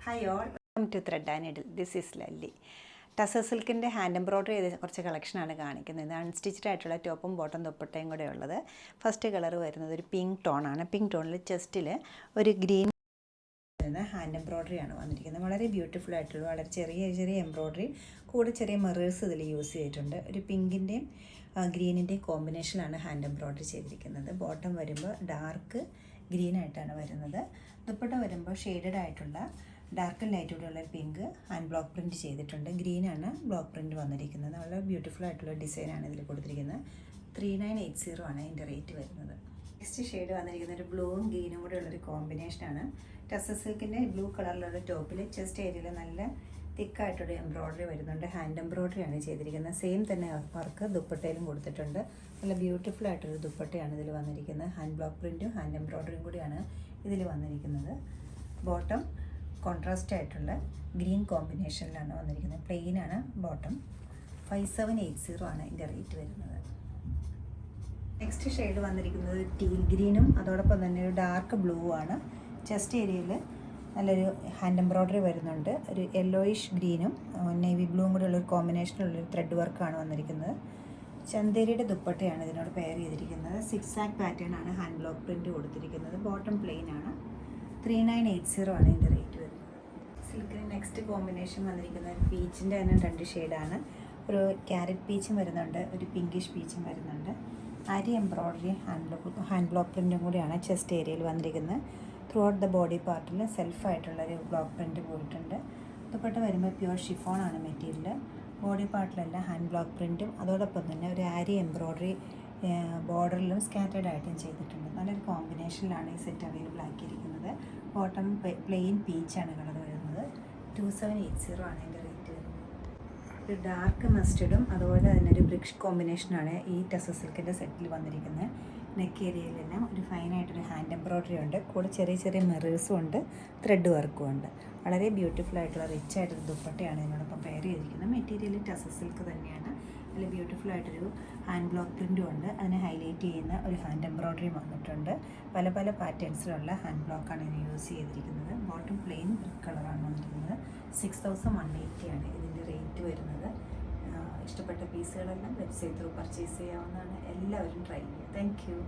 Hi all, welcome to thread and needle. This is Lalli. Tussar സിൽക്കിൻ്റെ hand embroidery ചെയ്ത കുറച്ച് കളക്ഷനാണ് കാണിക്കുന്നത്. അൺസ്റ്റിച്ച്ഡ് ആയിട്ടുള്ള ടോപ്പും ബോട്ടം ദുപ്പട്ടയും കൂടെ ഉള്ളത്. ഫസ്റ്റ് കളർ വരുന്നത് ഒരു പിങ്ക് ടോണാണ്. പിങ്ക് ടോണിൽ ചെസ്റ്റിൽ ഒരു ഗ്രീൻ ഹാൻഡ് എംബ്രോയ്ഡറി ആണ് വന്നിരിക്കുന്നത്. വളരെ ബ്യൂട്ടിഫുൾ ആയിട്ടുള്ള വളരെ ചെറിയ ചെറിയ എംബ്രോയ്ഡറി, കൂടെ ചെറിയ മിറേഴ്സ് ഇതിൽ യൂസ് ചെയ്തിട്ടുണ്ട്. ഒരു പിങ്കിൻ്റെയും ഗ്രീനിൻ്റെയും കോമ്പിനേഷനിലാണ് ഹാൻഡ് എംബ്രോയ്ഡറി ചെയ്തിരിക്കുന്നത്. ബോട്ടം വരുമ്പോൾ ഡാർക്ക് ഗ്രീൻ ആയിട്ടാണ് വരുന്നത്. ദുപ്പട്ട വരുമ്പോൾ ഷെയ്ഡഡ് ആയിട്ടുള്ള ഡാർക്ക് ലൈറ്റോടെയുള്ള പിങ്ക് ഹാൻഡ് ബ്ലോക്ക് പ്രിൻറ്റ് ചെയ്തിട്ടുണ്ട്. ഗ്രീനാണ് ബ്ലോക്ക് പ്രിൻറ്റ് വന്നിരിക്കുന്നത്. വളരെ ബ്യൂട്ടിഫുൾ ആയിട്ടുള്ള ഡിസൈനാണ് ഇതിൽ കൊടുത്തിരിക്കുന്നത്. 3980 ആണ് ഇതിൻ്റെ റേറ്റ് വരുന്നത്. നെക്സ്റ്റ് ഷെയ്ഡ് വന്നിരിക്കുന്നത് ഒരു ബ്ലൂവും ഗ്രീനും കൂടെ ഉള്ളൊരു കോമ്പിനേഷനാണ്. ടസർ സിൽക്കിൻ്റെ ബ്ലൂ കളറിലുള്ള ടോപ്പിൽ ചെസ്റ്റ് ഏരിയയിൽ നല്ല തിക്കായിട്ടൊരു എംബ്രോയ്ഡറി വരുന്നുണ്ട്. ഹാൻഡ് എംബ്രോയ്ഡറിയാണ് ചെയ്തിരിക്കുന്നത്. സെയിം തന്നെ വർക്ക് ദുപ്പട്ടയിലും കൊടുത്തിട്ടുണ്ട്. നല്ല ബ്യൂട്ടിഫുൾ ആയിട്ടൊരു ദുപ്പട്ടയാണ് ഇതിൽ വന്നിരിക്കുന്നത്. ഹാൻഡ് ബ്ലോക്ക് പ്രിൻറ്റും ഹാൻഡ് എംബ്രോയ്ഡറിയും കൂടിയാണ് ഇതിൽ വന്നിരിക്കുന്നത്. ബോട്ടം കോൺട്രാസ്റ്റ് ആയിട്ടുള്ള ഗ്രീൻ കോമ്പിനേഷനിലാണ് വന്നിരിക്കുന്നത്. പ്ലെയിൻ ആണ് ബോട്ടം. 5780 ആണ് ഇതിൻ്റെ റേറ്റ് വരുന്നത്. നെക്സ്റ്റ് ഷെയ്ഡ് വന്നിരിക്കുന്നത് ടീൽ ഗ്രീനും അതോടൊപ്പം തന്നെ ഒരു ഡാർക്ക് ബ്ലൂ ആണ്. ചെസ്റ്റ് ഏരിയയിൽ നല്ലൊരു ഹാൻഡ് എംബ്രോയ്ഡറി വരുന്നുണ്ട്. ഒരു യെല്ലോയിഷ് ഗ്രീനും നേവി ബ്ലൂവും കൂടെ ഉള്ളൊരു കോമ്പിനേഷനുള്ളൊരു ത്രെഡ് വർക്കാണ് വന്നിരിക്കുന്നത്. ചന്തേരിയുടെ ദുപ്പട്ടയാണ് ഇതിനോട് പെയർ ചെയ്തിരിക്കുന്നത്. 6 ആക്ക് പാറ്റേൺ ആണ് ഹാൻഡ് ബ്ലോക്ക് പ്രിൻറ്റ് കൊടുത്തിരിക്കുന്നത്. ബോട്ടം പ്ലെയിൻ ആണ്. 3980 ആണ് ഇതിൻ്റെ റേറ്റ് വരുന്നത്. സിൽക്കിന് നെക്സ്റ്റ് കോമ്പിനേഷൻ വന്നിരിക്കുന്നത് ഒരു പീച്ചിൻ്റെ തന്നെ 2 ഷെയ്ഡാണ്. ഒരു ക്യാരറ്റ് പീച്ചും വരുന്നുണ്ട്, ഒരു പിങ്കിഷ് പീച്ചും വരുന്നുണ്ട്. അരി എംബ്രോയ്ഡറി ഹാൻഡ് ബ്ലോക്ക് പ്രിൻറ്റും കൂടിയാണ് ചെസ്റ്റ് ഏരിയയിൽ വന്നിരിക്കുന്നത്. ത്രൂ ഔട്ട് ദ ബോഡി പാർട്ടിൽ സെൽഫായിട്ടുള്ളൊരു ബ്ലോക്ക് പ്രിൻറ്റ് പോയിട്ടുണ്ട്. ദുപ്പട്ട വരുമ്പോൾ പ്യുവർ ഷിഫോണാണ് മെറ്റീരിയൽ. ബോഡി പാർട്ടിലെല്ലാം ഹാൻഡ് ബ്ലോക്ക് പ്രിൻറ്റും അതോടൊപ്പം തന്നെ ഒരു ആരി എംബ്രോയ്ഡറി ബോർഡറിലും സ്കാറ്റേഡ് ആയിട്ടും ചെയ്തിട്ടുണ്ട്. നല്ലൊരു കോമ്പിനേഷനിലാണ് ഈ സെറ്റ് അവൈലബിൾ ആക്കിയിരിക്കുന്നത്. ബോട്ടം പ്ലെയിൻ പീച്ചാണ് കളർ വരുന്നത്. 2780 ആണ് ഇതിൻ്റെ റേറ്റ് വരുന്നത്. ഒരു ഡാർക്ക് മസ്റ്റർഡും അതുപോലെ തന്നെ ഒരു ബ്രിക്ഷ് കോമ്പിനേഷനാണ് ഈ ടസർ സിൽക്കിൻ്റെ സെറ്റിൽ വന്നിരിക്കുന്നത്. നെക്ക് ഏരിയയിലെല്ലാം ഒരു ഫൈനായിട്ടൊരു ഹാൻഡ് എംബ്രോയ്ഡറി ഉണ്ട്. കൂടെ ചെറിയ ചെറിയ മിറേഴ്സും ഉണ്ട്, ത്രെഡ് വർക്കും ഉണ്ട്. വളരെ ബ്യൂട്ടിഫുൾ ആയിട്ടുള്ള റിച്ച് ആയിട്ടൊരു ദുപ്പട്ടയാണ് ഇതിനോടൊപ്പം പെയർ ചെയ്തിരിക്കുന്നത്. മെറ്റീരിയൽ ടസർ സിൽക്ക് തന്നെയാണ്. നല്ല ബ്യൂട്ടിഫുൾ ആയിട്ടൊരു ഹാൻഡ് ബ്ലോക്ക് പ്രിൻറ്റും ഉണ്ട്. അതിനെ ഹൈലൈറ്റ് ചെയ്യുന്ന ഒരു ഹാൻഡ് എംബ്രോയ്ഡറിയും വന്നിട്ടുണ്ട്. പല പല പാറ്റേൺസിലുള്ള ഹാൻഡ് ബ്ലോക്കാണ് ഇത് യൂസ് ചെയ്തിരിക്കുന്നത്. ബോട്ടം പ്ലെയിൻ ബ്രിക്ക് കളറാണ് വന്നിരിക്കുന്നത്. 6180 ആണ് ഇതിൻ്റെ റേറ്റ് വരുന്നത്. ഇഷ്ടപ്പെട്ട പീസുകളെല്ലാം വെബ്സൈറ്റ് ത്രൂ പർച്ചേസ് ചെയ്യാവുന്നതാണ്. എല്ലാവരും ട്രൈ ചെയ്യുക. Thank you.